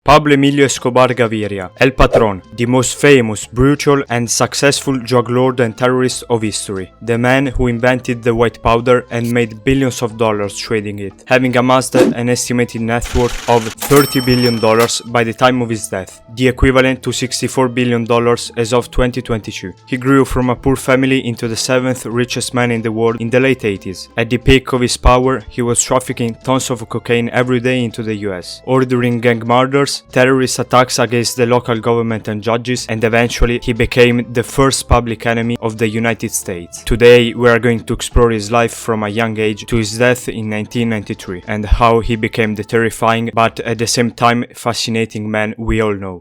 Pablo Emilio Escobar Gaviria, El Patron, the most famous, brutal and successful drug lord and terrorist of history. The man who invented the white powder and made billions of dollars trading it, having amassed an estimated net worth of $30 billion by the time of his death, the equivalent to $64 billion as of 2022. He grew from a poor family into the 7th richest man in the world in the late 80s. At the peak of his power, he was trafficking tons of cocaine every day into the US, ordering gang murders, terrorist attacks against the local government and judges, and eventually he became the first public enemy of the United States. Today we are going to explore his life from a young age to his death in 1993 and how he became the terrifying but at the same time fascinating man we all know.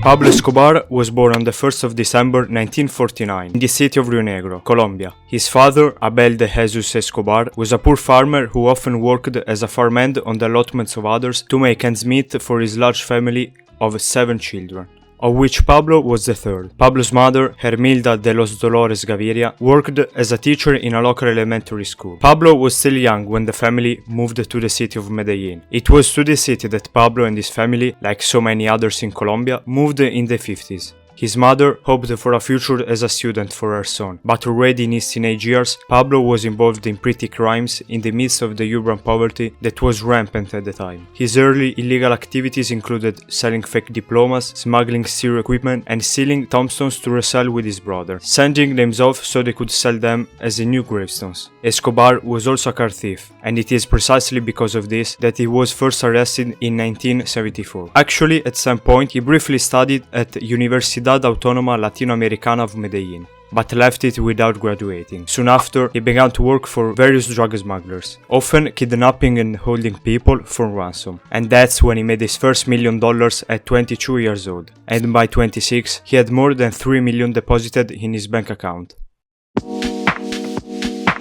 Pablo Escobar was born on the 1st of December 1949 in the city of Rio Negro, Colombia. His father, Abel de Jesus Escobar, was a poor farmer who often worked as a farmhand on the allotments of others to make ends meet for his large family of 7 children, of which Pablo was the third. Pablo's mother, Hermilda de los Dolores Gaviria, worked as a teacher in a local elementary school. Pablo was still young when the family moved to the city of Medellin. It was to this city that Pablo and his family, like so many others in Colombia, moved in the 50s. His mother hoped for a future as a student for her son, but already in his teenage years, Pablo was involved in petty crimes in the midst of the urban poverty that was rampant at the time. His early illegal activities included selling fake diplomas, smuggling stereo equipment, and stealing tombstones to resell with his brother, sending them off so they could sell them as the new gravestones. Escobar was also a car thief, and it is precisely because of this that he was first arrested in 1974. Actually, at some point, he briefly studied at Universidad Autónoma Latinoamericana of Medellin, but left it without graduating. Soon after, he began to work for various drug smugglers, often kidnapping and holding people for ransom. And that's when he made his first $1 million at 22 years old. And by 26, he had more than $3 million deposited in his bank account.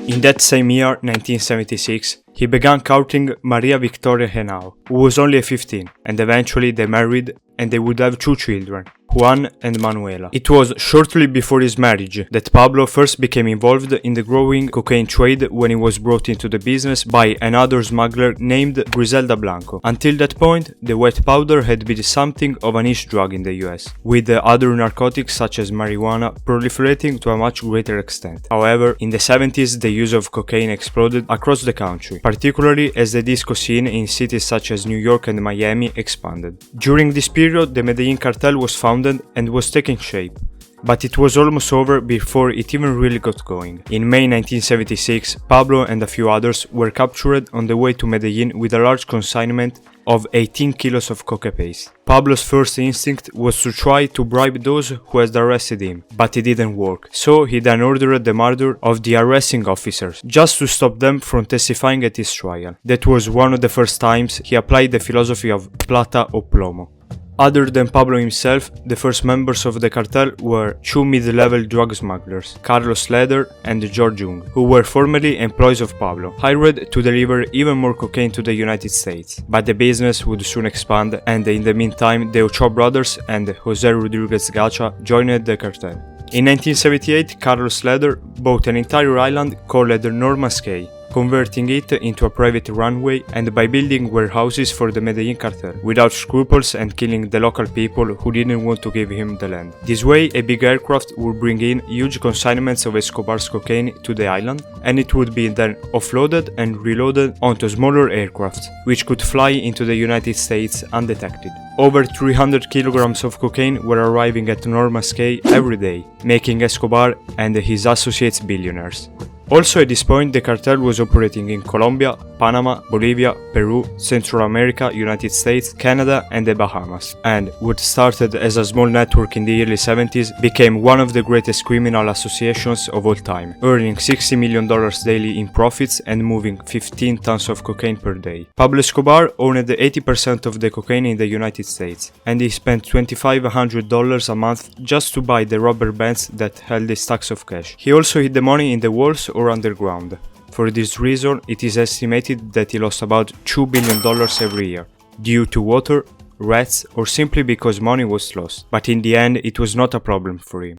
In that same year, 1976, he began courting Maria Victoria Henao, who was only 15, and eventually they married and they would have 2 children, Juan and Manuela. It was shortly before his marriage that Pablo first became involved in the growing cocaine trade when he was brought into the business by another smuggler named Griselda Blanco. Until that point, the white powder had been something of a niche drug in the US, with other narcotics such as marijuana proliferating to a much greater extent. However, in the 70s the use of cocaine exploded across the country, particularly as the disco scene in cities such as New York and Miami expanded. During this period, the Medellin cartel was founded and was taking shape, but it was almost over before it even really got going. In May 1976, Pablo and a few others were captured on the way to Medellin with a large consignment of 18 kilos of coca paste. Pablo's first instinct was to try to bribe those who had arrested him, but it didn't work, so he then ordered the murder of the arresting officers, just to stop them from testifying at his trial. That was one of the first times he applied the philosophy of plata o plomo. Other than Pablo himself, the first members of the cartel were 2 mid-level drug smugglers, Carlos Leder and George Jung, who were formerly employees of Pablo, hired to deliver even more cocaine to the United States. But the business would soon expand, and in the meantime the Ochoa brothers and Jose Rodriguez Gacha joined the cartel. In 1978, Carlos Leder bought an entire island called Norman's Cay, converting it into a private runway and by building warehouses for the Medellin cartel, without scruples and killing the local people who didn't want to give him the land. This way, a big aircraft would bring in huge consignments of Escobar's cocaine to the island, and it would be then offloaded and reloaded onto smaller aircraft, which could fly into the United States undetected. Over 300 kilograms of cocaine were arriving at Norman's Cay every day, making Escobar and his associates billionaires. Also at this point, the cartel was operating in Colombia, Panama, Bolivia, Peru, Central America, United States, Canada and the Bahamas, and what started as a small network in the early 70s became one of the greatest criminal associations of all time, earning $60 million daily in profits and moving 15 tons of cocaine per day. Pablo Escobar owned 80% of the cocaine in the United States, and he spent $2,500 a month just to buy the rubber bands that held the stacks of cash. He also hid the money in the walls or underground. For this reason, it is estimated that he lost about $2 billion every year, due to water, rats, or simply because money was lost. But in the end, it was not a problem for him.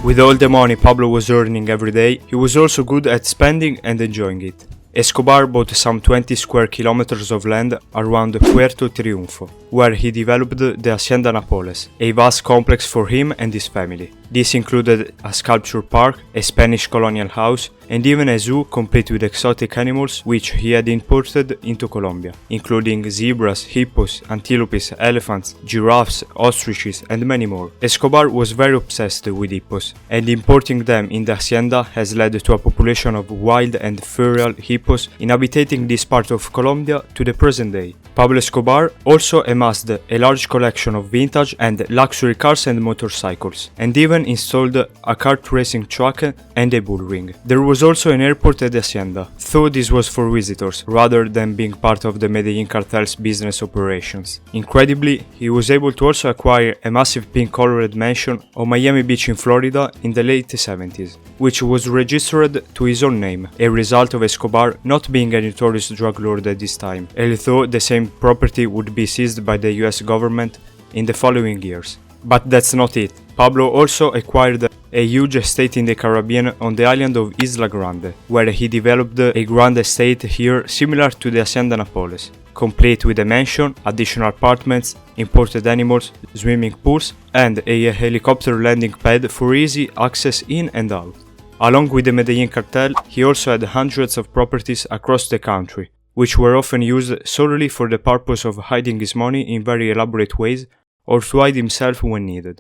With all the money Pablo was earning every day, he was also good at spending and enjoying it. Escobar bought some 20 square kilometers of land around Puerto Triunfo, where he developed the Hacienda Napoles, a vast complex for him and his family. This included a sculpture park, a Spanish colonial house, and even a zoo complete with exotic animals which he had imported into Colombia, including zebras, hippos, antelopes, elephants, giraffes, ostriches, and many more. Escobar was very obsessed with hippos, and importing them in the hacienda has led to a population of wild and feral hippos inhabiting this part of Colombia to the present day. Pablo Escobar also amassed a large collection of vintage and luxury cars and motorcycles, and even installed a kart racing track and a bull ring. There was also an airport at the hacienda, though this was for visitors, rather than being part of the Medellin cartel's business operations. Incredibly, he was able to also acquire a massive pink-colored mansion on Miami Beach in Florida in the late 70s, which was registered to his own name, a result of Escobar not being a notorious drug lord at this time, although the same property would be seized by the US government in the following years. But that's not it. Pablo also acquired a huge estate in the Caribbean on the island of Isla Grande, where he developed a grand estate here similar to the Hacienda Napoles, complete with a mansion, additional apartments, imported animals, swimming pools, and a helicopter landing pad for easy access in and out. Along with the Medellin cartel, he also had hundreds of properties across the country, which were often used solely for the purpose of hiding his money in very elaborate ways or to hide himself when needed.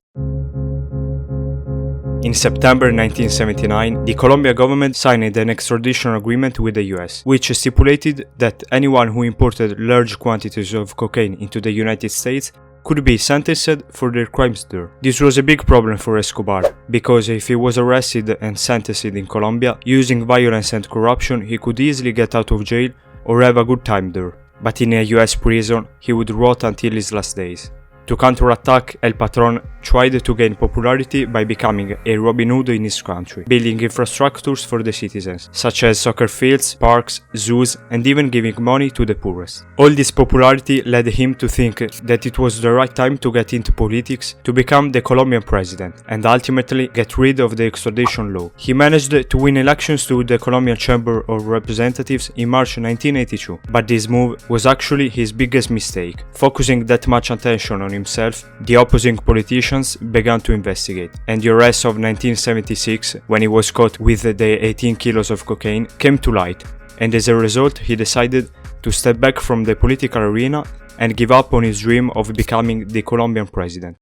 In September 1979, the Colombia government signed an extradition agreement with the US, which stipulated that anyone who imported large quantities of cocaine into the United States could be sentenced for their crimes there. This was a big problem for Escobar, because if he was arrested and sentenced in Colombia using violence and corruption, he could easily get out of jail or have a good time there. But in a US prison, he would rot until his last days. To counterattack, El Patron tried to gain popularity by becoming a Robin Hood in his country, building infrastructures for the citizens, such as soccer fields, parks, zoos, and even giving money to the poorest. All this popularity led him to think that it was the right time to get into politics to become the Colombian president, and ultimately get rid of the extradition law. He managed to win elections to the Colombian Chamber of Representatives in March 1982, but this move was actually his biggest mistake. Focusing that much attention on himself, the opposing politicians began to investigate, and the arrest of 1976, when he was caught with the 18 kilos of cocaine, came to light, and as a result he decided to step back from the political arena and give up on his dream of becoming the Colombian president.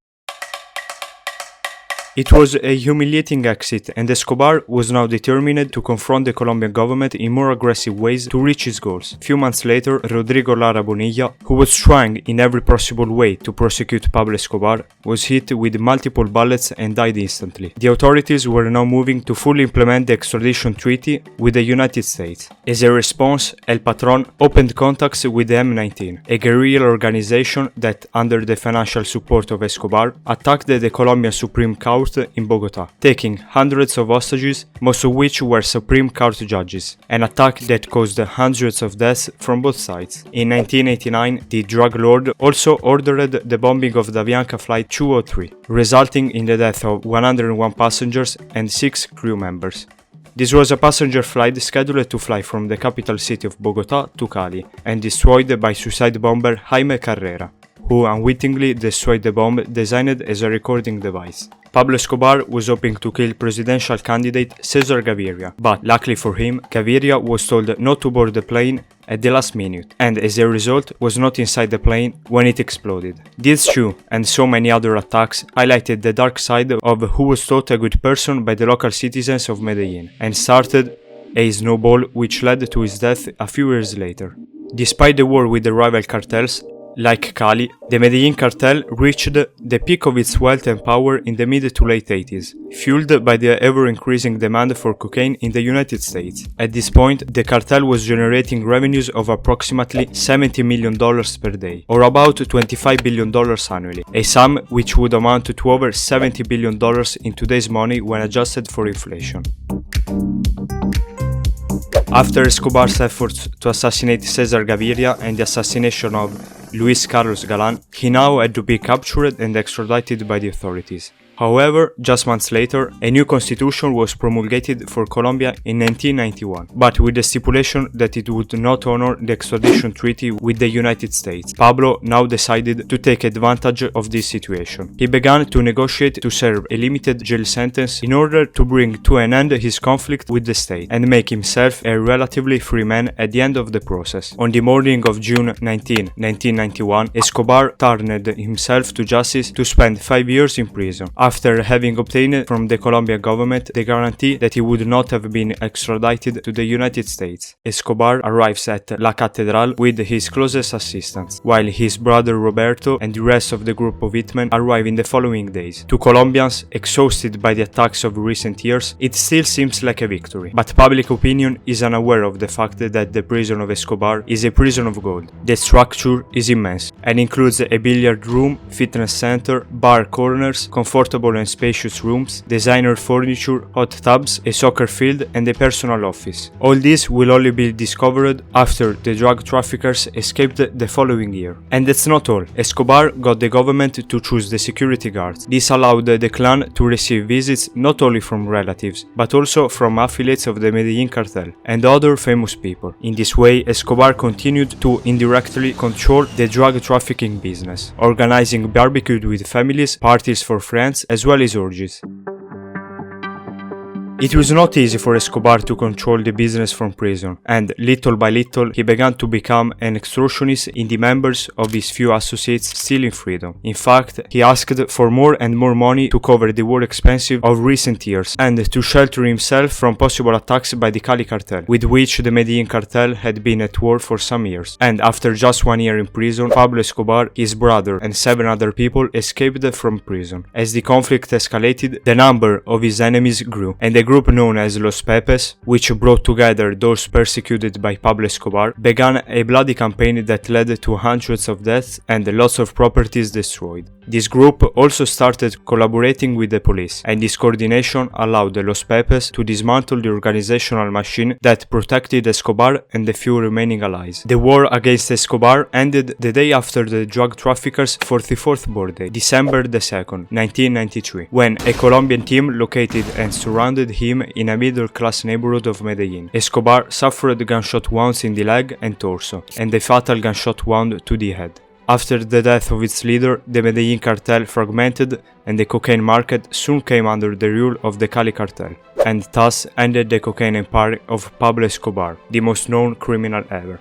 It was a humiliating exit, and Escobar was now determined to confront the Colombian government in more aggressive ways to reach his goals. A few months later, Rodrigo Lara Bonilla, who was trying in every possible way to prosecute Pablo Escobar, was hit with multiple bullets and died instantly. The authorities were now moving to fully implement the extradition treaty with the United States. As a response, El Patron opened contacts with the M19, a guerrilla organization that, under the financial support of Escobar, attacked the Colombian Supreme Court in Bogota, taking hundreds of hostages, most of which were Supreme Court judges, an attack that caused hundreds of deaths from both sides. In 1989, the drug lord also ordered the bombing of the Avianca Flight 203, resulting in the death of 101 passengers and 6 crew members. This was a passenger flight scheduled to fly from the capital city of Bogota to Cali, and destroyed by suicide bomber Jaime Carrera, who unwittingly destroyed the bomb designed as a recording device. Pablo Escobar was hoping to kill presidential candidate Cesar Gaviria, but luckily for him, Gaviria was told not to board the plane at the last minute, and as a result was not inside the plane when it exploded. These two, and so many other attacks, highlighted the dark side of who was thought a good person by the local citizens of Medellin, and started a snowball which led to his death a few years later. Despite the war with the rival cartels, like Cali, the Medellin cartel reached the peak of its wealth and power in the mid to late 80s, fueled by the ever-increasing demand for cocaine in the United States. At this point, the cartel was generating revenues of approximately $70 million per day, or about $25 billion annually, a sum which would amount to over $70 billion in today's money when adjusted for inflation. After Escobar's efforts to assassinate Cesar Gaviria and the assassination of Luis Carlos Galan, he now had to be captured and extradited by the authorities. However, just months later, a new constitution was promulgated for Colombia in 1991, but with the stipulation that it would not honor the extradition treaty with the United States. Pablo now decided to take advantage of this situation. He began to negotiate to serve a limited jail sentence in order to bring to an end his conflict with the state and make himself a relatively free man at the end of the process. On the morning of June 19, 1991, Escobar turned himself to justice to spend 5 years in prison, after having obtained from the Colombian government the guarantee that he would not have been extradited to the United States. Escobar arrives at La Catedral with his closest assistants, while his brother Roberto and the rest of the group of hitmen arrive in the following days. To Colombians, exhausted by the attacks of recent years, it still seems like a victory, but public opinion is unaware of the fact that the prison of Escobar is a prison of gold. The structure is immense and includes a billiard room, fitness center, bar corners, comfortable and spacious rooms, designer furniture, hot tubs, a soccer field, and a personal office. All this will only be discovered after the drug traffickers escaped the following year. And that's not all. Escobar got the government to choose the security guards. This allowed the clan to receive visits not only from relatives, but also from affiliates of the Medellin cartel and other famous people. In this way, Escobar continued to indirectly control the drug trafficking business, organizing barbecues with families, parties for friends, as well as orgies. It was not easy for Escobar to control the business from prison, and little by little he began to become an extortionist in the members of his few associates still in freedom. In fact, he asked for more and more money to cover the war expenses of recent years and to shelter himself from possible attacks by the Cali cartel, with which the Medellin cartel had been at war for some years. And after just 1 year in prison, Pablo Escobar, his brother, and 7 other people escaped from prison. As the conflict escalated, the number of his enemies grew, and the group known as Los Pepes, which brought together those persecuted by Pablo Escobar, began a bloody campaign that led to hundreds of deaths and lots of properties destroyed. This group also started collaborating with the police, and this coordination allowed the Los Pepes to dismantle the organizational machine that protected Escobar and the few remaining allies. The war against Escobar ended the day after the drug traffickers' 44th birthday, December 2nd, 1993, when a Colombian team located and surrounded him in a middle-class neighborhood of Medellin. Escobar suffered gunshot wounds in the leg and torso, and a fatal gunshot wound to the head. After the death of its leader, the Medellin cartel fragmented and the cocaine market soon came under the rule of the Cali cartel, and thus ended the cocaine empire of Pablo Escobar, the most known criminal ever.